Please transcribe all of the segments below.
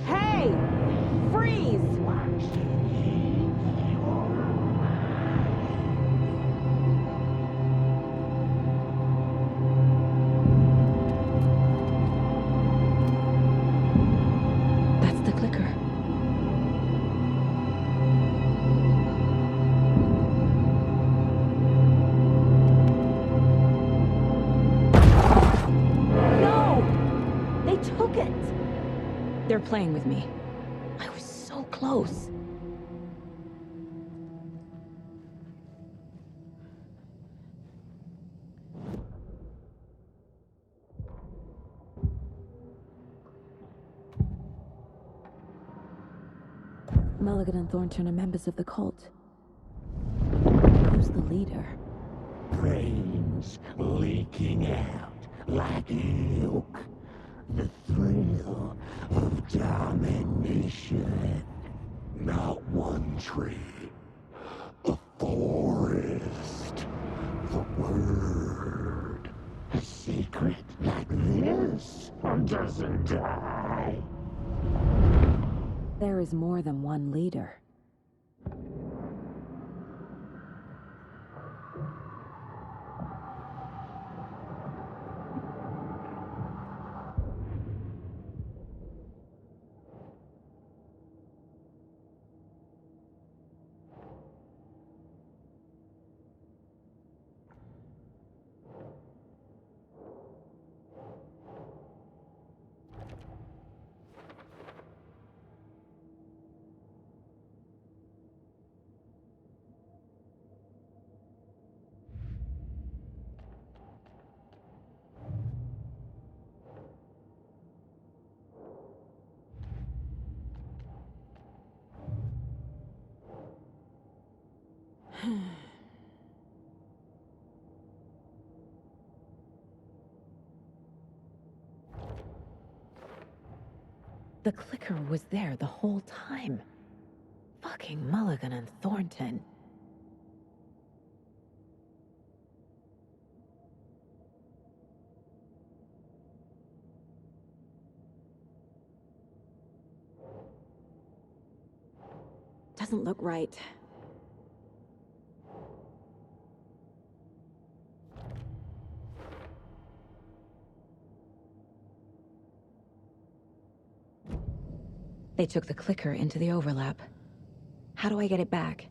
Hey! Freeze! That's the clicker. No! They took it! They're playing with me. I was so close. Mulligan and Thornton are members of the cult. Who's the leader? Brains leaking out like milk. The thrill of domination. Not one tree, a forest. The word. A secret like this doesn't die. There is more than one leader. The clicker was there the whole time. Fucking Mulligan and Thornton. Doesn't look right. They took the clicker into the overlap. How do I get it back?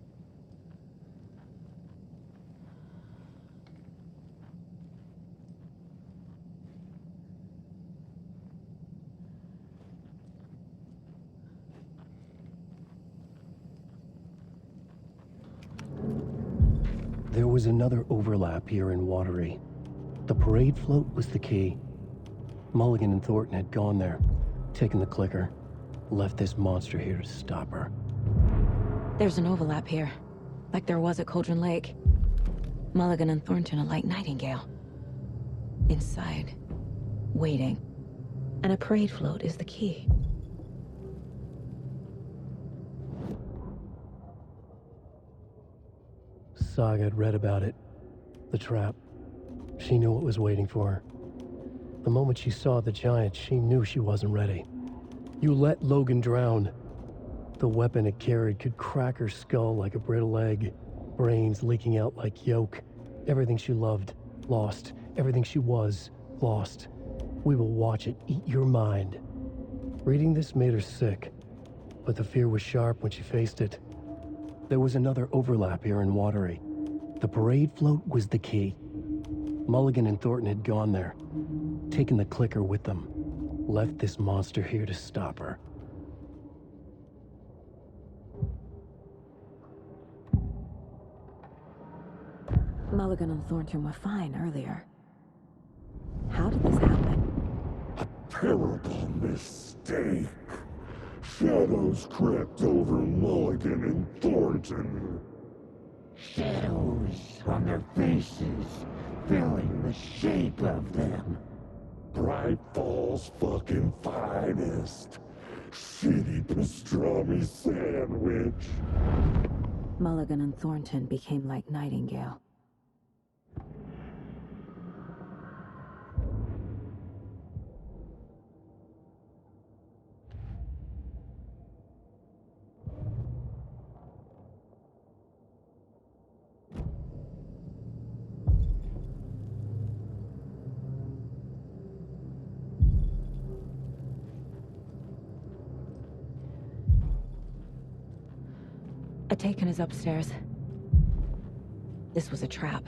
There was another overlap here in Watery. The parade float was the key. Mulligan and Thornton had gone there, taken the clicker, left this monster here to stop her. There's an overlap here, like there was at Cauldron Lake. Mulligan and Thornton are like Nightingale. Inside, waiting. And a parade float is the key. Saga had read about it. The trap. She knew what was waiting for her. The moment she saw the giant, she knew she wasn't ready. You let Logan drown. The weapon it carried could crack her skull like a brittle egg. Brains leaking out like yolk. Everything she loved, lost. Everything she was, lost. We will watch it eat your mind. Reading this made her sick, but the fear was sharp when she faced it. There was another overlap here in Watery. The parade float was the key. Mulligan and Thornton had gone there, taken the clicker with them, left this monster here to stop her. Mulligan and Thornton were fine earlier. How did this happen? A terrible mistake. Shadows crept over Mulligan and Thornton. Shadows on their faces, filling the shape of them. Bright Falls fucking finest. Shitty pastrami sandwich. Mulligan and Thornton became like Nightingale. Atakan is upstairs. This was a trap.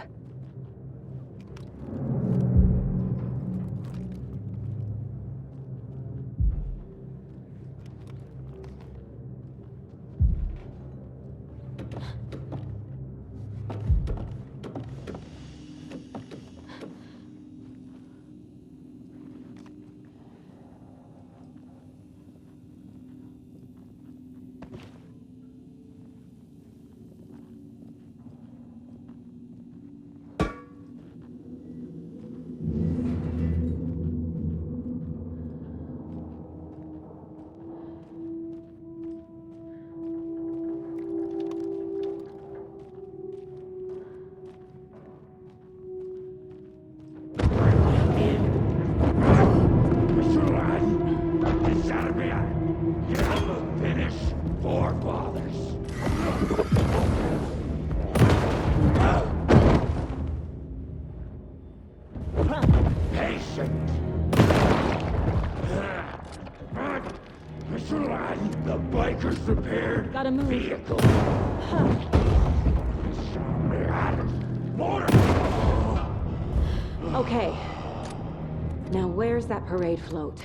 The bikers repaired. Gotta move. Vehicle. Motor. Okay. Now where's that parade float?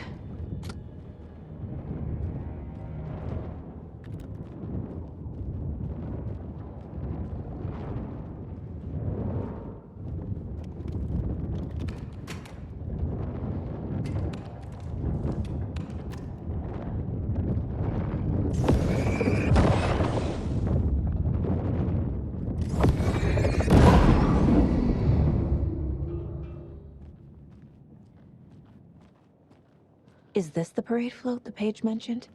Is this the parade float the page mentioned?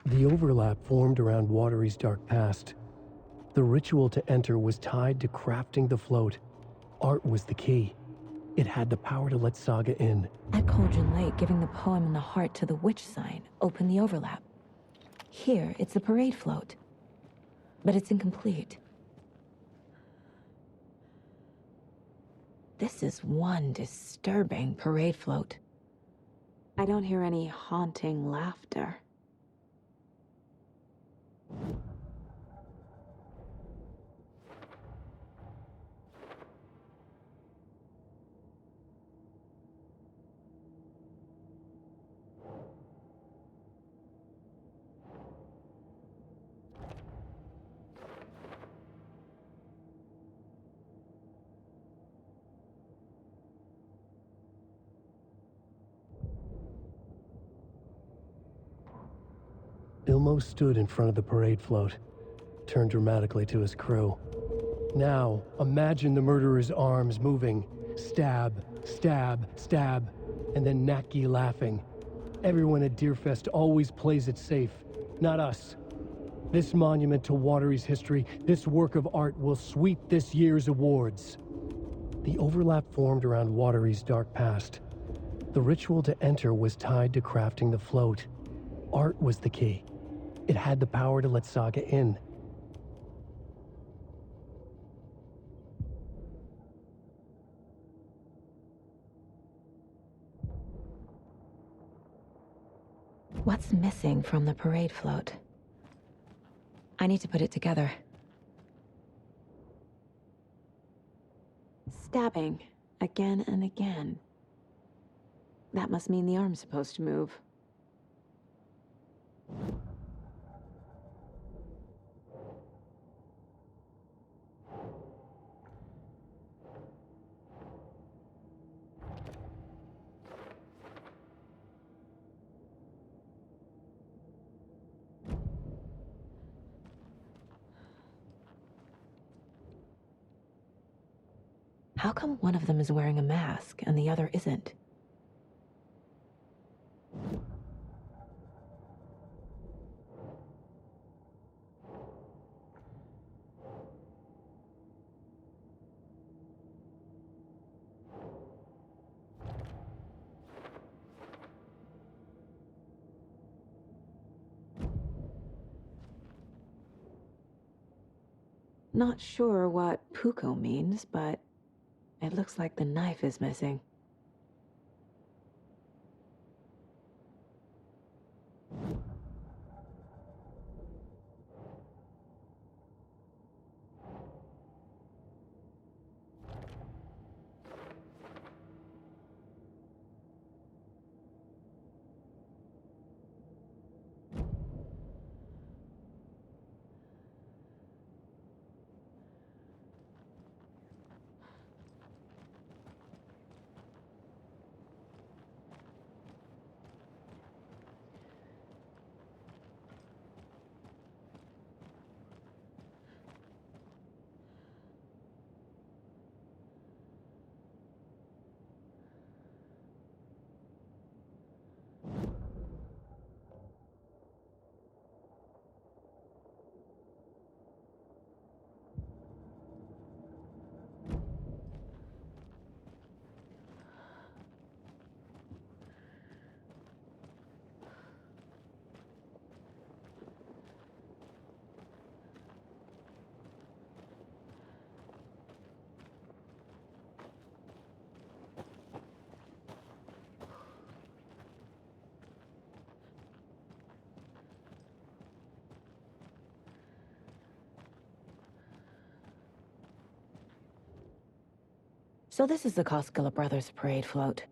The overlap formed around Watery's dark past. The ritual to enter was tied to crafting the float. Art was the key. It had the power to let Saga in. At Cauldron Lake, giving the poem and the heart to the witch sign opened the overlap. Here, it's the parade float. But it's incomplete. This is one disturbing parade float. I don't hear any haunting laughter. Ilmo stood in front of the parade float, turned dramatically to his crew. Now, imagine the murderer's arms moving. Stab, stab, stab, and then Naki laughing. Everyone at Deerfest always plays it safe, not us. This monument to Watery's history, this work of art will sweep this year's awards. The overlap formed around Watery's dark past. The ritual to enter was tied to crafting the float. Art was the key. It had the power to let Saga in. What's missing from the parade float? I need to put it together. Stabbing, again and again. That must mean the arm's supposed to move. How come one of them is wearing a mask and the other isn't? Not sure what Puko means, but it looks like the knife is missing. So this is the Koskela Brothers parade float.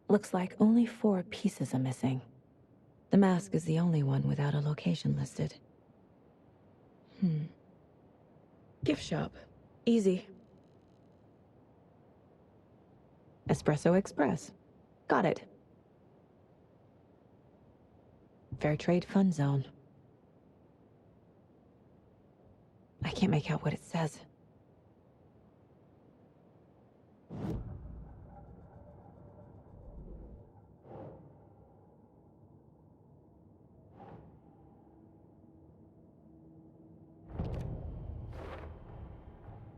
Looks like only 4 pieces are missing. The mask is the only one without a location listed. Gift shop. Easy. Espresso Express. Got it. Fair Trade Fun Zone. I can't make out what it says.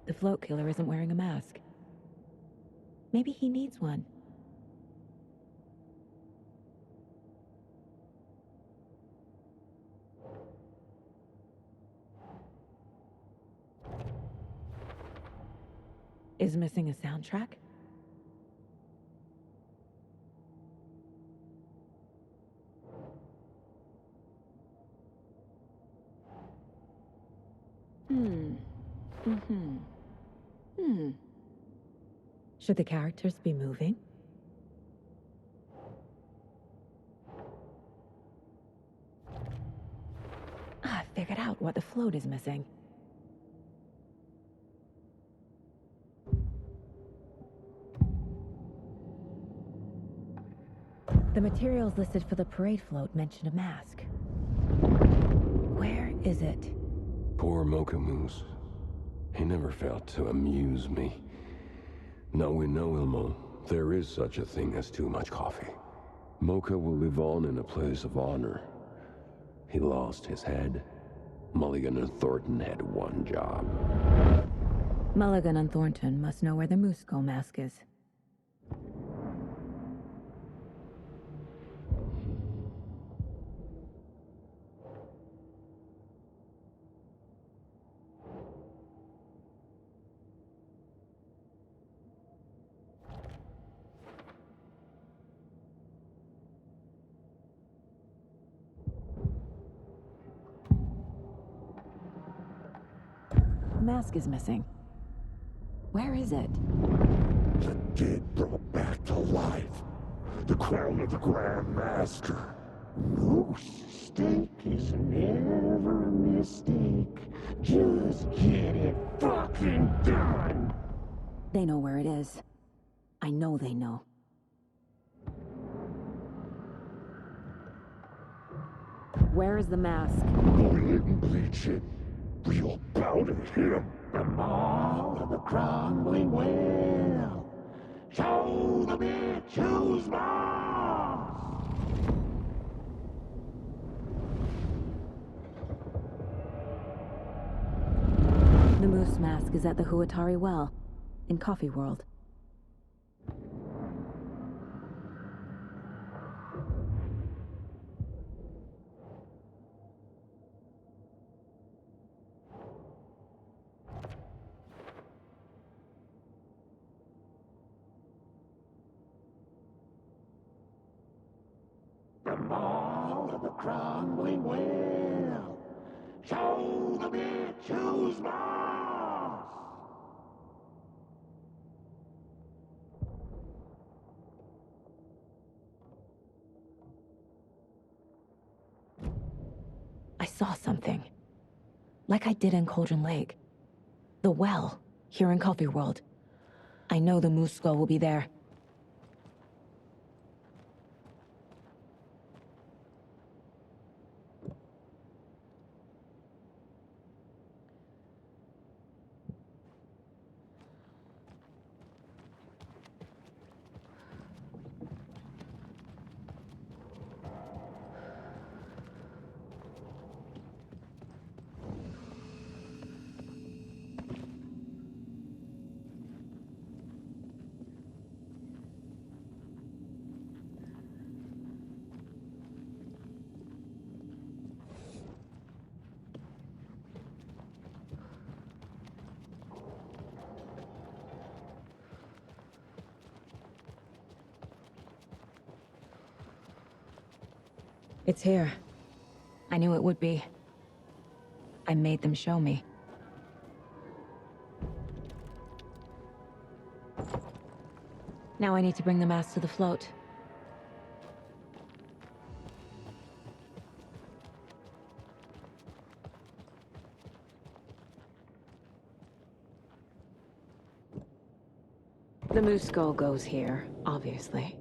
The float killer isn't wearing a mask. Maybe he needs one. Is missing a soundtrack? Should the characters be moving? I figured out what the float is missing. The materials listed for the parade float mention a mask. Where is it? Poor Mocha Moose. He never failed to amuse me. Now we know, Ilmo, there is such a thing as too much coffee. Mocha will live on in a place of honor. He lost his head. Mulligan and Thornton had one job. Mulligan and Thornton must know where the Moose Skull mask is. The mask is missing. Where is it? The dead brought back to life. The crown of the Grand Master. Moose steak is never a mistake. Just get it fucking done. They know where it is. I know they know. Where is the mask? Boil it and bleach it. Real bout of him. The maw of the crumbling well. Show the bitch who's boss. The Moose mask is at the Huatari Well, in Coffee World. The maw of the crumbling well. Show the bitch who's boss. I saw something. Like I did in Cauldron Lake. The well, here in Coffee World. I know the Moose Skull will be there. It's here. I knew it would be. I made them show me. Now I need to bring the mast to the float. The moose skull goes here, obviously.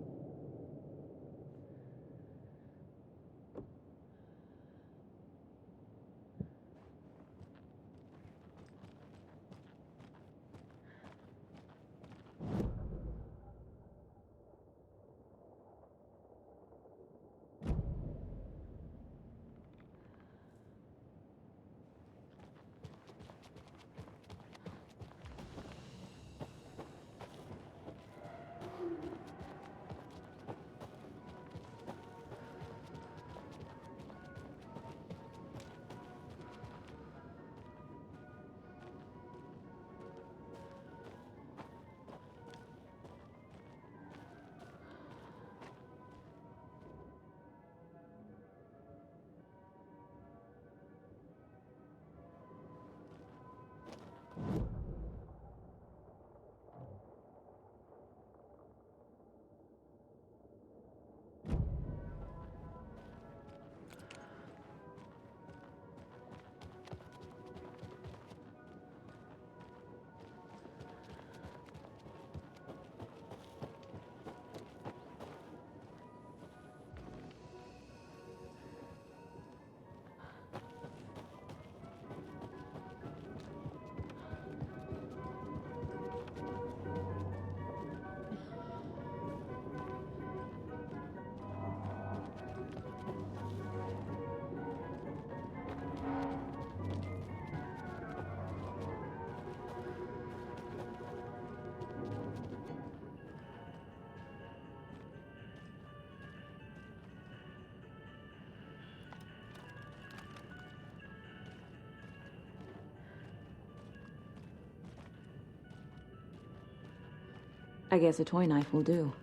I guess a toy knife will do.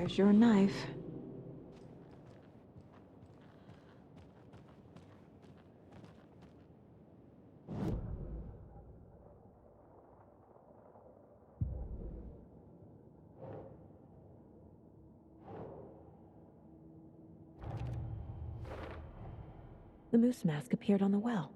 There's your knife. The moose mask appeared on the well.